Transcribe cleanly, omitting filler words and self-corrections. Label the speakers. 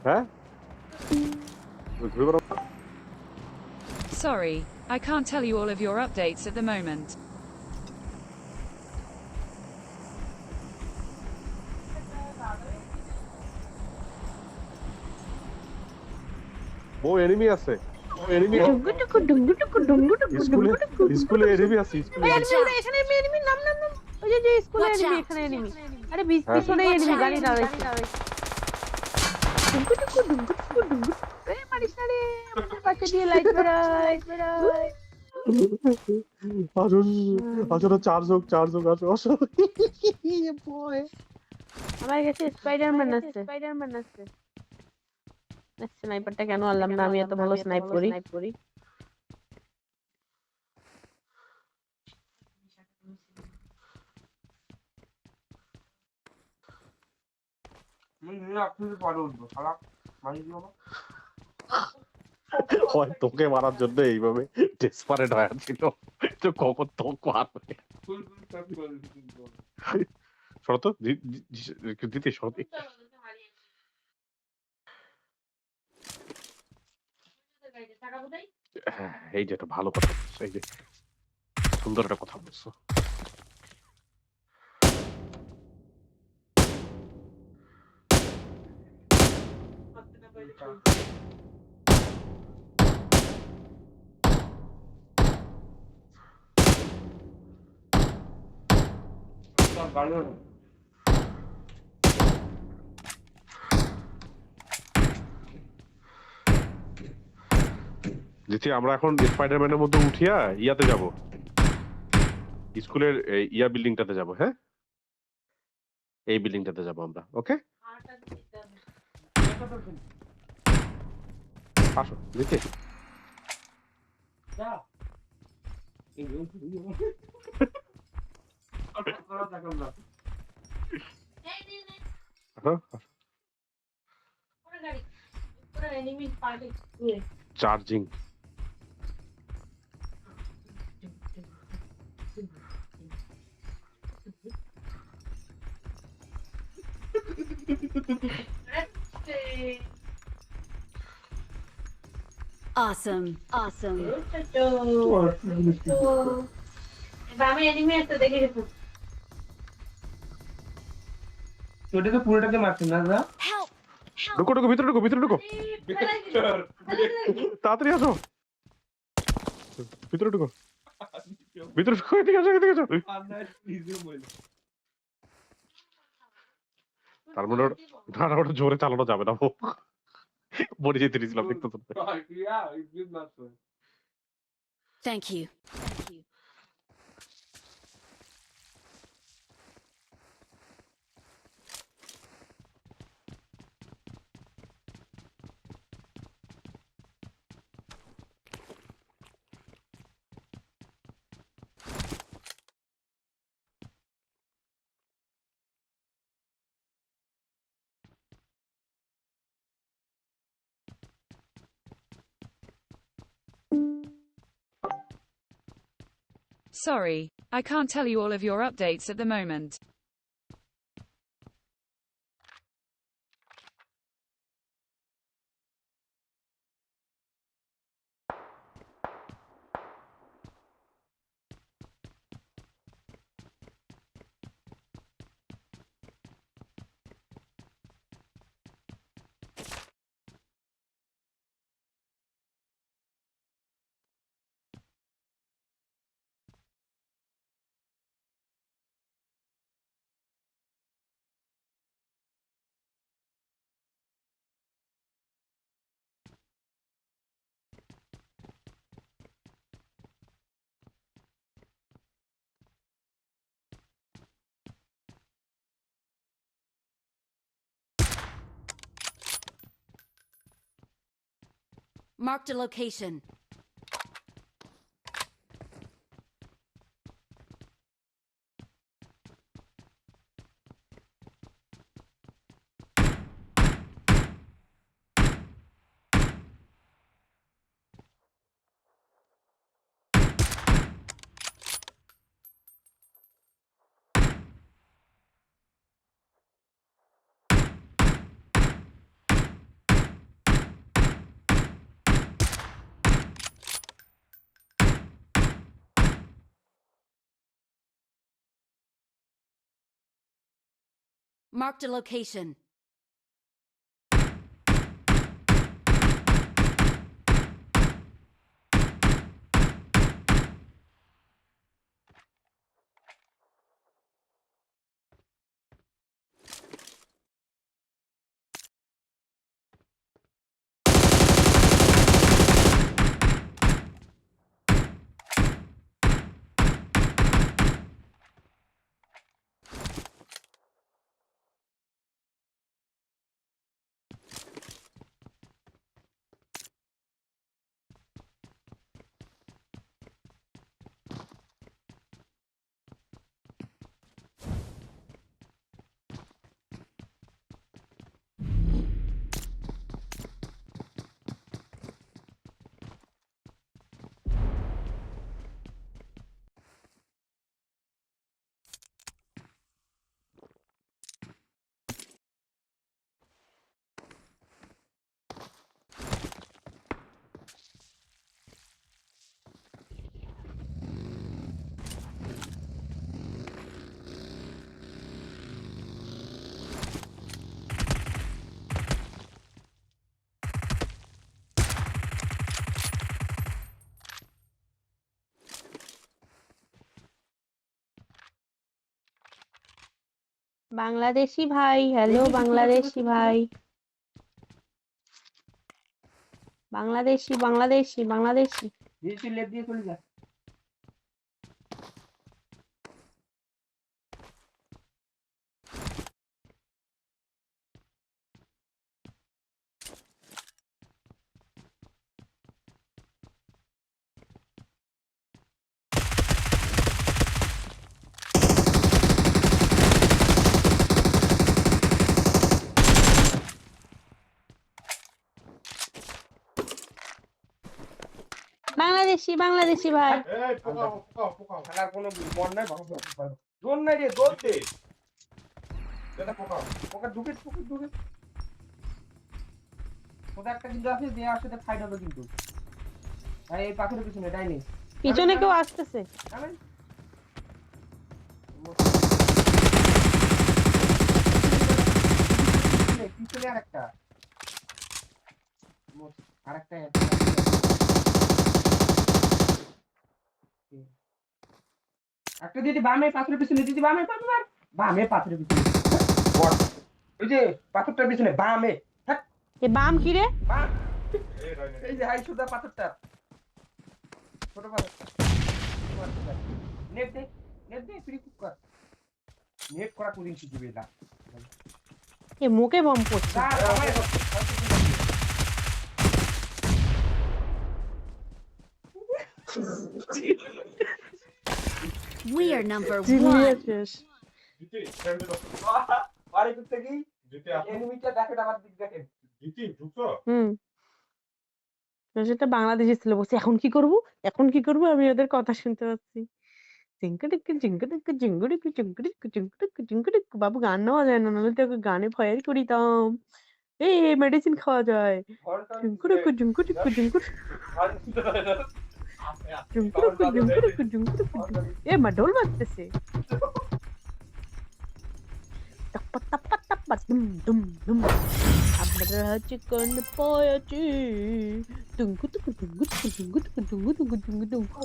Speaker 1: হ্যাঁ ঘুরে বেড়াও।
Speaker 2: Sorry, I can't tell you all of your updates at the moment.
Speaker 1: ও এনিমি আছে, ও এনিমি
Speaker 3: ডুঙ্গু ডুঙ্গু ডুঙ্গু ডুঙ্গু ডুঙ্গু
Speaker 1: স্কুলে,
Speaker 3: ডুঙ্গু
Speaker 1: স্কুলে এনিমি আছে স্কুলে।
Speaker 3: এখানে এনিমি নাম নাম নাম ওই যে স্কুলে এনিমি এখানে এনিমি আরে পিছনে এনিমি গাড়ি দাঁড়াইছে ডুঙ্গু ডুঙ্গু ডুঙ্গু ডুঙ্গু ডুঙ্গু এই মারিস না রে আমাদের পাশে দিয়ে লাইট বেরায়
Speaker 1: আসুন আসুন, চার্জ হোক আসো আসো। বয়
Speaker 3: আমার কাছে স্পাইডারম্যান আছে স্নাইপারটা কেন আনলাম না আমি এত ভালো স্নাইপ করি
Speaker 1: হয় তোকে মারার জন্য এইভাবে ডেসপারেট হয়ে ছিল, তো কখন তো মারবে। শরত দিতে শরত হ্যাঁ, এই যে একটা ভালো কথা বলছো, এই যে সুন্দর একটা কথা বলছো। দিতে আমরা এখন স্পাইডারম্যানের মধ্যে উঠিয়া ইয়াতে যাব, স্কুলের ইয়া বিল্ডিংটাতে যাব। হ্যাঁ, এই বিল্ডিংটাতে যাব আমরা। ওকে, আসো দিতে। Charging
Speaker 4: Awesome.
Speaker 3: আমি এনিমি একটা দেখে গেছি
Speaker 5: ওটাকে পুরোটাকে মারছেন না দাদা?
Speaker 4: Help!
Speaker 1: ঢুকো ঢুকো, ভিতরে ঢুকো, ভিতরে ঢুকো, তাড়াতাড়ি আসো, ভিতরে ঢুকো, ভিতরে ঢুকো, এদিকে আসো, এদিকে আসো। তার মানে ওটা জোরে চালানো যাবে না, মরে যেতে দিয়েছিলাম দেখতে তো।
Speaker 4: Thank you.
Speaker 2: Sorry, I can't tell you all of your updates at the moment.
Speaker 4: Marked a location. Marked a location.
Speaker 3: Bangladeshi ভাই, হ্যালো বাংলাদেশি ভাই, বাংলাদেশি বাংলাদেশি বাংলাদেশি।
Speaker 5: তুই লেফট দিয়ে চলে যা।
Speaker 3: বাংলাদেশি বাংলাদেশি ভাই।
Speaker 5: খেলার কোনো মন নাই, জোর নাই রে, দৌড় দে। এটা পোকা, পোকা ঢুকে ঢুকে ঢুকে। ওটা একটা কিন্তু আছে, যে আসলে ফাইট হবে কিন্তু। ভাই এই পাথরের পিছনে ডাইনি।
Speaker 3: পিছনে কেউ আসতেছে।
Speaker 5: জানেন? পিছনে আরেকটা। আরেকটা একটা দিদি বামে পাথরের পিছনে, দিদি বামে বামে পাথরের পিছনে। ওই যে পাথরটার পিছনে বামে।
Speaker 3: এ বাম কি রে?
Speaker 5: বাম। এই যে হাই সুদা পাথরটা, ছোট পাথরটা। নেট দে ফ্রি কুক কর। নেট করা কোডিং শিখবে না।
Speaker 3: এ মুখে বম পড়ছে।
Speaker 4: We are number
Speaker 3: জিলিয়ে
Speaker 4: 1.
Speaker 3: শেষ।
Speaker 5: আরে কুত্তে কি এনিমিটা দেখেন, আমার দিক দেখেন।
Speaker 3: হুম, সেটা বাংলাদেশি ছিল। বলছে এখন কি করব, এখন কি করব, আমি ওদের কথা শুনতে পাচ্ছি। জিঙ্কুডিক জিঙ্কুডিক জিঙ্কুডিক জিঙ্কুডিক জিঙ্কুডিক জিঙ্কুডিক। বাবু গান নেওয়া যায় না, নাহলে তোকে গানে ফায়ার করিতাম। এই মেডিসিন খাওয়া যায়। জিঙ্কুডিক জিঙ্কুডিক জিঙ্কুডিক জিঙ্কুডিক জিঙ্কুডিক জিঙ্কুডিক। এ মা ঢোল বাজতেছে। টাপ্পা টাপ্পা টাপ্পা দুম দুম দুম। আমরা চিকন পয়াচি। টুঙ্কু টুকু টুঙ্কু টুকু টুঙ্কু টুকু টুঙ্কু টুকু টুঙ্কু টুঙ্কু।